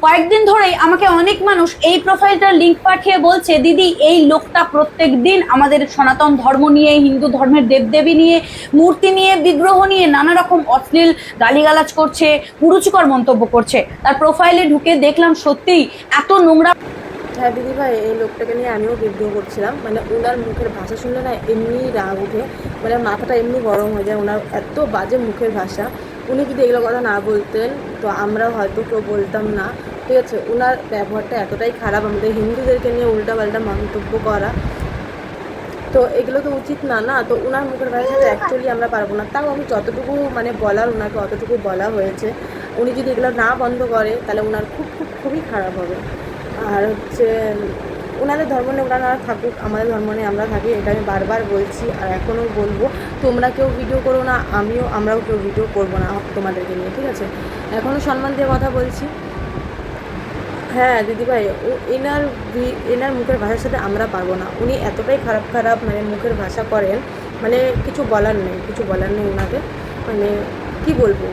কয়েকদিন ধরেই আমাকে অনেক মানুষ এই প্রোফাইলটার লিংক পাঠিয়ে বলছে, দিদি এই লোকটা প্রত্যেক দিন আমাদের সনাতন ধর্ম নিয়ে, হিন্দু ধর্মের দেবদেবী নিয়ে, মূর্তি নিয়ে, বিগ্রহ নিয়ে নানা রকম অশ্লীল গালিগালাজ করছে, কুরুচিকর মন্তব্য করছে। তার প্রোফাইলে ঢুকে দেখলাম সত্যিই এত নোংরা। হ্যাঁ দিদিভাই, এই লোকটাকে নিয়ে আমিও ভিডিও করছিলাম। মানে ওনার মুখের ভাষা শুনলে না এমনি রাগ উঠে, মানে মাথাটা এমনি গরম হয়ে যায়। ওনার এত বাজে মুখের ভাষা। উনি যদি এগুলো কথা না বলতেন তো আমরাও হয়তো কেউ বলতাম না, ঠিক আছে। ওনার ব্যবহারটা এতটাই খারাপ, আমাদের হিন্দুদেরকে নিয়ে উল্টাপাল্টা মন্তব্য করা, তো এগুলো তো উচিত না, না। তো ওনার মুখের ভাষাটা অ্যাকচুয়ালি আমরা পারবো না। তাও আমি যতটুকু মানে বলার ওনাকে অতটুকু বলা হয়েছে। উনি যদি এগুলো না বন্ধ করে তাহলে ওনার খুবই খারাপ হবে। আর হচ্ছে ওনাদের ধর্ম নিয়ে ওনারা থাকুক, আমাদের ধর্ম নিয়ে আমরা থাকি, এটা আমি বারবার বলছি আর এখনও বলবো। তোমরা কেউ ভিডিও করো না, আমরাও কেউ ভিডিও করবো না তোমাদেরকে নিয়ে, ঠিক আছে। এখনও সম্মান দিয়ে কথা বলছি। হ্যাঁ দিদিভাই, এনার মুখের ভাষার সাথে আমরা পারবো না। উনি এতটাই খারাপ খারাপ মানে মুখের ভাষা করেন, মানে কিছু বলার নেই ওনাকে। মানে কি বলবো।